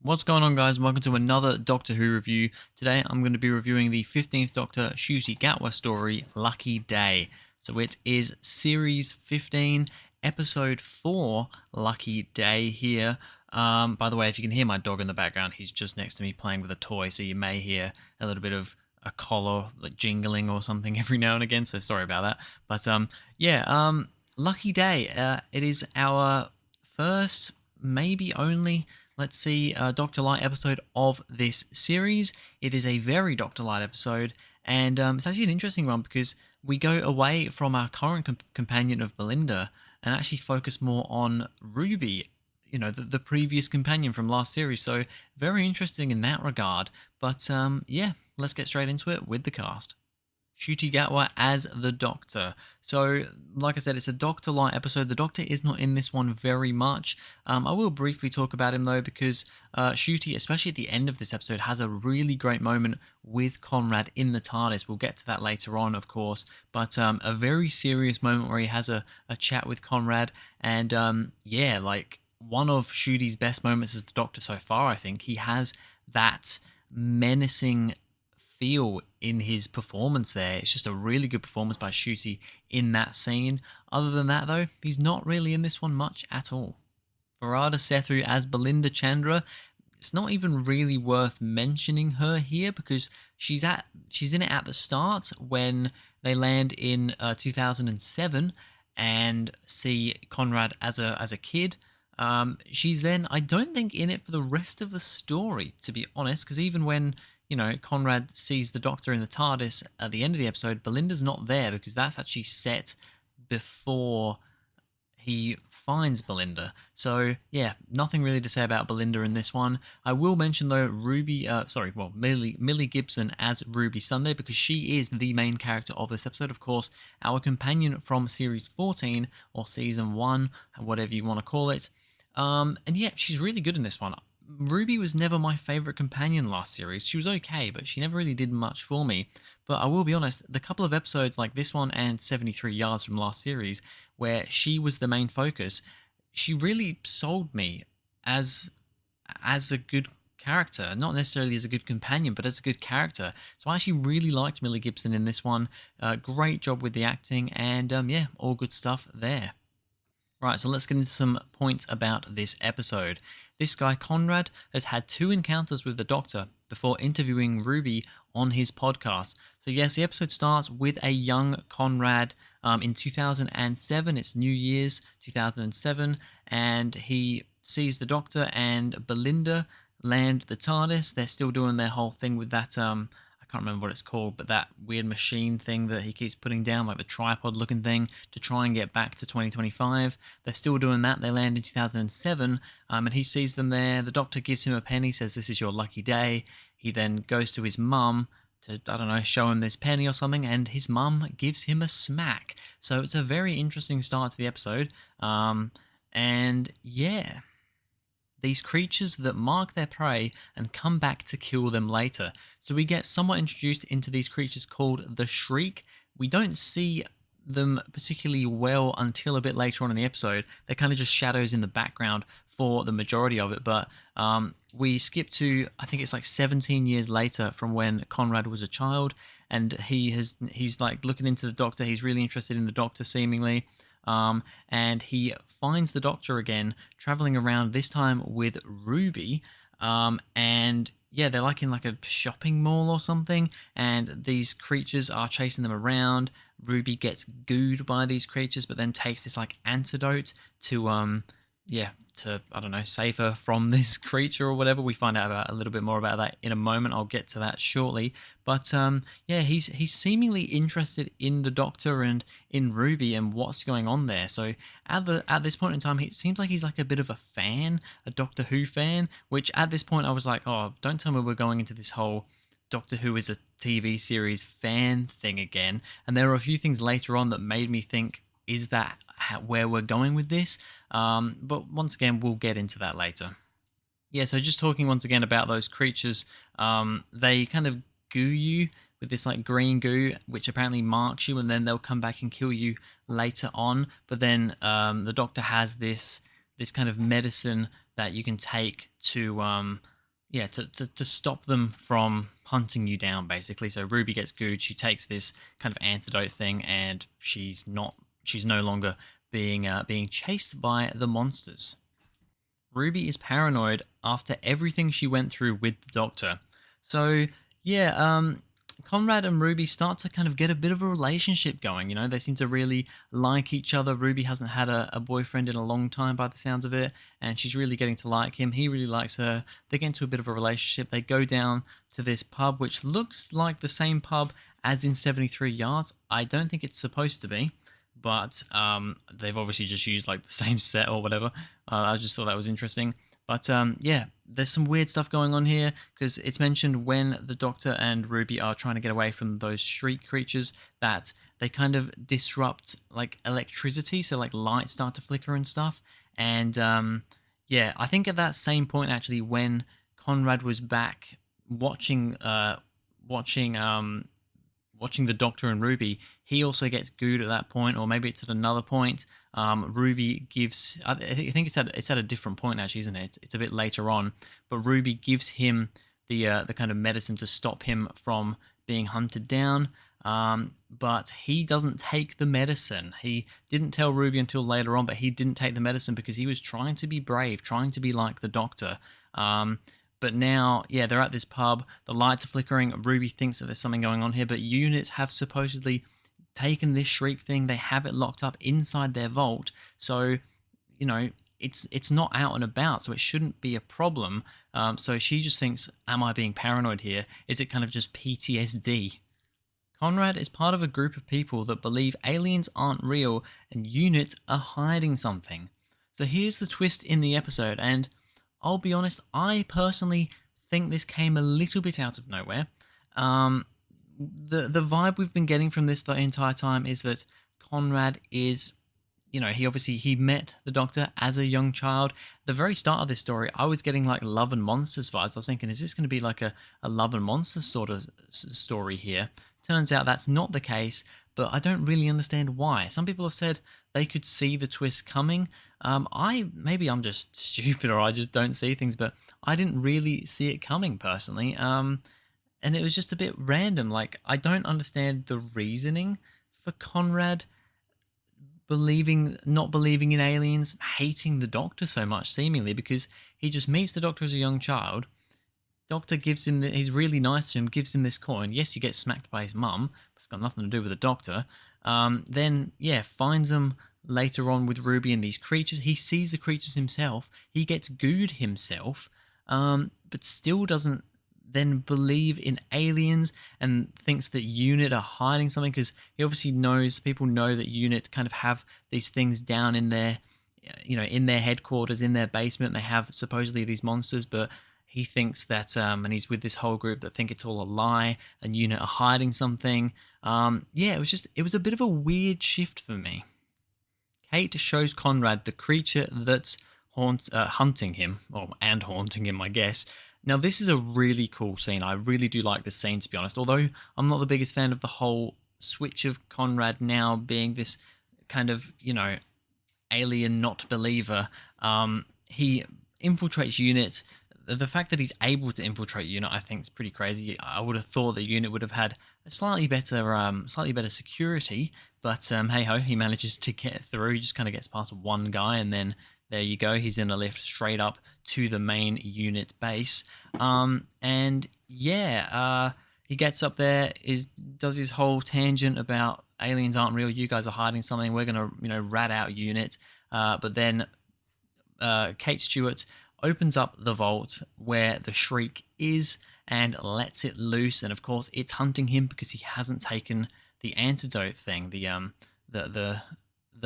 What's going on, guys? Welcome to another Doctor Who review. Today I'm going to be reviewing the 15th Doctor Ncuti Gatwa story, Lucky Day. So it is Series 15, Episode 4, Lucky Day here. By the way, if you can hear my dog in the background, he's just next to me playing with a toy, so you may hear a little bit of a collar like jingling or something every now and again, so sorry about that. But Lucky Day. It is our first, maybe only, let's see, Doctor Light episode of this series. It is a very Doctor Light episode, and it's actually an interesting one because we go away from our current companion of Belinda and actually focus more on Ruby, the previous companion from last series. So very interesting in that regard. But yeah, let's get straight into it with the cast. Ncuti Gatwa as the Doctor. So, like I said, it's a Doctor Light episode. The Doctor is not in this one very much. I will briefly talk about him though, because Ncuti, especially at the end of this episode, has a really great moment with Conrad in the TARDIS. We'll get to that later on, of course, but a very serious moment where he has a chat with Conrad, and yeah, like one of Ncuti's best moments as the Doctor so far. I think he has that menacing feel in his performance there. It's just a really good performance by Ncuti in that scene. Other than that, though, he's not really in this one much at all. Farada Sethu as Belinda Chandra. It's not even really worth mentioning her here because she's in it at the start when they land in 2007 and see Conrad as a kid. She's then, I don't think, in it for the rest of the story, to be honest, because even when Conrad sees the Doctor in the TARDIS at the end of the episode, Belinda's not there because that's actually set before he finds Belinda. So yeah, nothing really to say about Belinda in this one. I will mention though Millie Gibson as Ruby Sunday, because she is the main character of this episode. Of course, our companion from Series 14 or Season 1, whatever you want to call it. And yeah, she's really good in this one. Ruby was never my favourite companion last series. She was okay, but she never really did much for me. But I will be honest, the couple of episodes like this one and 73 Yards from last series, where she was the main focus, she really sold me as a good character. Not necessarily as a good companion, but as a good character. So I actually really liked Millie Gibson in this one. Great job with the acting, and yeah, all good stuff there. Right, so let's get into some points about this episode. This guy, Conrad, has had 2 encounters with the Doctor before interviewing Ruby on his podcast. So yes, the episode starts with a young Conrad in 2007. It's New Year's 2007, and he sees the Doctor and Belinda land the TARDIS. They're still doing their whole thing with that I can't remember what it's called, but that weird machine thing that he keeps putting down, like the tripod looking thing, to try and get back to 2025. They're still doing that. They land in 2007, and he sees them there. The Doctor gives him a penny, says this is your lucky day. He then goes to his mum to, I don't know, show him this penny or something, and his mum gives him a smack. So it's a very interesting start to the episode. And yeah, these creatures that mark their prey and come back to kill them later. So we get somewhat introduced into these creatures called the Shriek. We don't see them particularly well until a bit later on in the episode. They're kind of just shadows in the background for the majority of it, but we skip to, I think it's like 17 years later from when Conrad was a child, and he's like looking into the Doctor. He's really interested in the Doctor seemingly. And he finds the Doctor again, traveling around, this time with Ruby, and yeah, they're like in like a shopping mall or something, and these creatures are chasing them around. Ruby gets gooed by these creatures, but then takes this like antidote to I don't know, save her from this creature or whatever. We find out about a little bit more about that in a moment. I'll get to that shortly. But yeah, he's seemingly interested in the Doctor and in Ruby and what's going on there. So at this point in time, it seems like he's like a bit of a fan, a Doctor Who fan, which at this point I was like, oh, don't tell me we're going into this whole Doctor Who is a TV series fan thing again. And there were a few things later on that made me think, is that where we're going with this? But once again, we'll get into that later. Yeah, so just talking once again about those creatures, they kind of goo you with this like green goo, which apparently marks you, and then they'll come back and kill you later on. But then the Doctor has this kind of medicine that you can take to yeah, to stop them from hunting you down, basically. So Ruby gets good. She takes this kind of antidote thing, and she's no longer being chased by the monsters. Ruby is paranoid after everything she went through with the Doctor. So yeah, Conrad and Ruby start to kind of get a bit of a relationship going. You know, they seem to really like each other. Ruby hasn't had a boyfriend in a long time by the sounds of it, and she's really getting to like him. He really likes her. They get into a bit of a relationship. They go down to this pub, which looks like the same pub as in 73 Yards. I don't think it's supposed to be, but they've obviously just used like the same set or whatever. I just thought that was interesting. But yeah, there's some weird stuff going on here because it's mentioned when the Doctor and Ruby are trying to get away from those shriek creatures that they kind of disrupt like electricity, so like lights start to flicker and stuff. And yeah, I think at that same point actually when Conrad was back watching watching the Doctor and Ruby, he also gets gooed at that point, or maybe it's at another point. Ruby gives, I think it's at a different point actually, isn't it? It's a bit later on, but Ruby gives him the kind of medicine to stop him from being hunted down. But he doesn't take the medicine. He didn't tell Ruby until later on, but he didn't take the medicine because he was trying to be brave, trying to be like the Doctor. But now, yeah, they're at this pub. The lights are flickering. Ruby thinks that there's something going on here, but units have supposedly taken this shriek thing. They have it locked up inside their vault. So, you know, it's not out and about, so it shouldn't be a problem. So she just thinks, am I being paranoid here? Is it kind of just PTSD? Conrad is part of a group of people that believe aliens aren't real and units are hiding something. So here's the twist in the episode, and I'll be honest, I personally think this came a little bit out of nowhere. The vibe we've been getting from this the entire time is that Conrad is, you know, he met the Doctor as a young child. The very start of this story, I was getting like Love and Monsters vibes. I was thinking, is this going to be like a Love and Monsters sort of story here? Turns out that's not the case, but I don't really understand why. Some people have said they could see the twist coming. Maybe I'm just stupid or I just don't see things, but I didn't really see it coming personally. And it was just a bit random. Like, I don't understand the reasoning for Conrad not believing in aliens, hating the Doctor so much, seemingly, because he just meets the Doctor as a young child. Doctor gives him, he's really nice to him, gives him this coin. Yes, he gets smacked by his mum, but it's got nothing to do with the Doctor. Then, yeah, finds him later on with Ruby and these creatures. He sees the creatures himself. He gets gooed himself, but still doesn't then believe in aliens and thinks that UNIT are hiding something, because he obviously knows, people know that UNIT kind of have these things down in their, you know, in their headquarters, in their basement. They have supposedly these monsters, but he thinks that, and he's with this whole group that think it's all a lie and UNIT are hiding something. Yeah, it was a bit of a weird shift for me. Kate shows Conrad the creature that's hunting him, and haunting him, I guess. Now, this is a really cool scene. I really do like this scene, to be honest, although I'm not the biggest fan of the whole switch of Conrad now being this kind of, you know, alien not believer. He infiltrates UNIT. The fact that he's able to infiltrate UNIT, I think, is pretty crazy. I would have thought that UNIT would have had a slightly better security, but hey ho, he manages to get through. He just kind of gets past one guy, and then there you go. He's in a lift straight up to the main UNIT base. And yeah, he gets up there, does his whole tangent about aliens aren't real. You guys are hiding something. We're gonna, you know, rat out UNIT. But then Kate Stewart opens up the vault where the shriek is and lets it loose, and of course it's hunting him because he hasn't taken the antidote thing, the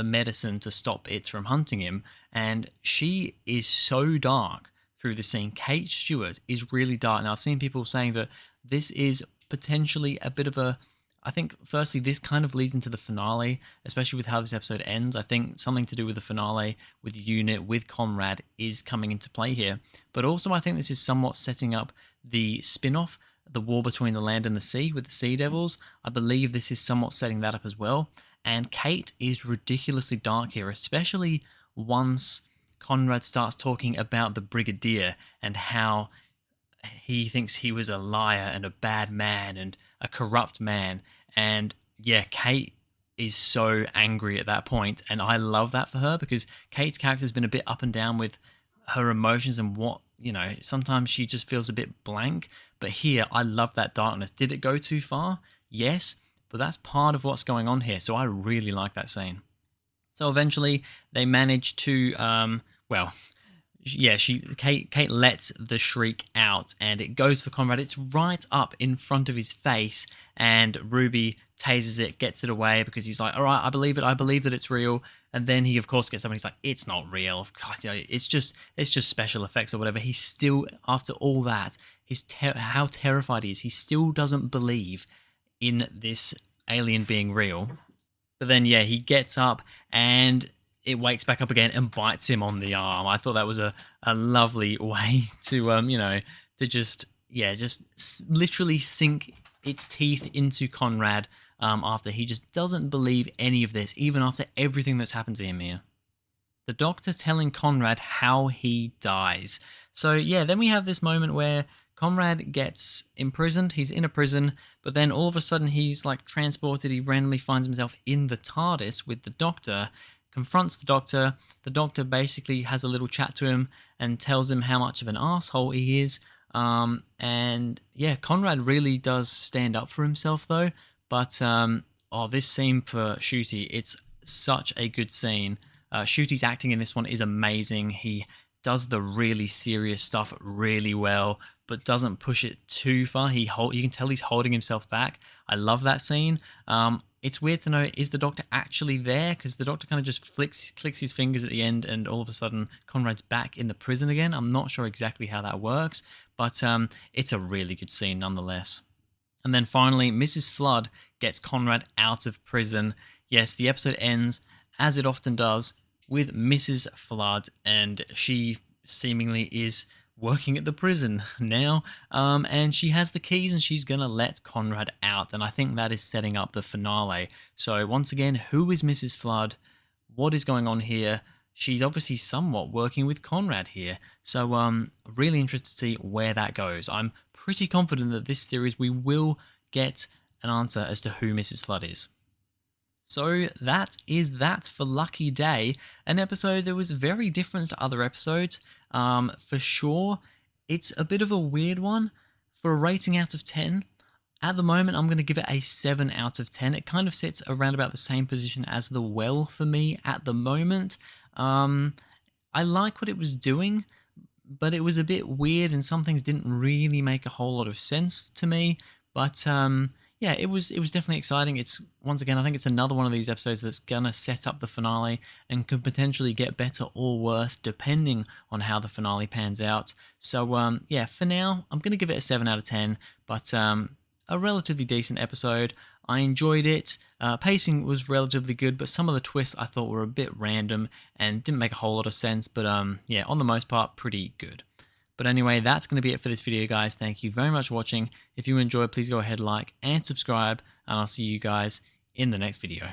medicine to stop it from hunting him. And she is so dark through the scene. Kate Stewart is really dark. Now, I've seen people saying that this is potentially a bit of a, I think, firstly, this kind of leads into the finale, especially with how this episode ends. I think something to do with the finale, with UNIT, with Conrad is coming into play here. But also, I think this is somewhat setting up the spin-off, the war between the land and the sea with the Sea Devils. I believe this is somewhat setting that up as well. And Kate is ridiculously dark here, especially once Conrad starts talking about the Brigadier and how he thinks he was a liar and a bad man and a corrupt man. And yeah, Kate is so angry at that point, and I love that for her, because Kate's character has been a bit up and down with her emotions and what, sometimes she just feels a bit blank. But here, I love that darkness. Did it go too far? Yes, but that's part of what's going on here, so I really like that scene. So eventually they manage to well, yeah, Kate lets the shriek out, and it goes for Conrad. It's right up in front of his face, and Ruby tases it, gets it away, because he's like, all right, I believe it, I believe that it's real. And then he of course gets up and he's like, it's not real, God, it's just special effects or whatever. He's still, after all that, how terrified he is, he still doesn't believe in this alien being real. But then, yeah, he gets up and it wakes back up again and bites him on the arm. I thought that was a lovely way to, to just, yeah, literally sink its teeth into Conrad after he just doesn't believe any of this, even after everything that's happened to him here. The Doctor telling Conrad how he dies. So, yeah, then we have this moment where Conrad gets imprisoned. He's in a prison, but then all of a sudden he's like transported. He randomly finds himself in the TARDIS with the Doctor, confronts the Doctor. The Doctor basically has a little chat to him and tells him how much of an asshole he is. And yeah, Conrad really does stand up for himself though. But this scene for Ncuti, it's such a good scene. Ncuti's acting in this one is amazing. He does the really serious stuff really well, but doesn't push it too far. You can tell he's holding himself back. I love that scene. It's weird to know, is the Doctor actually there? Because the Doctor kind of just clicks his fingers at the end, and all of a sudden Conrad's back in the prison again. I'm not sure exactly how that works, but it's a really good scene nonetheless. And then finally, Mrs. Flood gets Conrad out of prison. Yes, the episode ends, as it often does, with Mrs. Flood, and she seemingly is working at the prison now, and she has the keys and she's gonna let Conrad out, and I think that is setting up the finale. So once again, who is Mrs. Flood? What is going on here? She's obviously somewhat working with Conrad here, so really interested to see where that goes. I'm pretty confident that this series we will get an answer as to who Mrs. Flood is. So that is that for Lucky Day, an episode that was very different to other episodes. For sure, it's a bit of a weird one. For a rating out of 10, at the moment I'm going to give it a 7 out of 10. It kind of sits around about the same position as The Well for me at the moment. I like what it was doing, but it was a bit weird and some things didn't really make a whole lot of sense to me. But yeah, it was definitely exciting. It's, once again, I think it's another one of these episodes that's gonna set up the finale and could potentially get better or worse depending on how the finale pans out. So yeah, for now I'm gonna give it a 7 out of 10, but a relatively decent episode. I enjoyed it. Pacing was relatively good, but some of the twists I thought were a bit random and didn't make a whole lot of sense, but yeah, on the most part, pretty good. But anyway, that's going to be it for this video, guys. Thank you very much for watching. If you enjoyed, please go ahead, like, and subscribe, and I'll see you guys in the next video.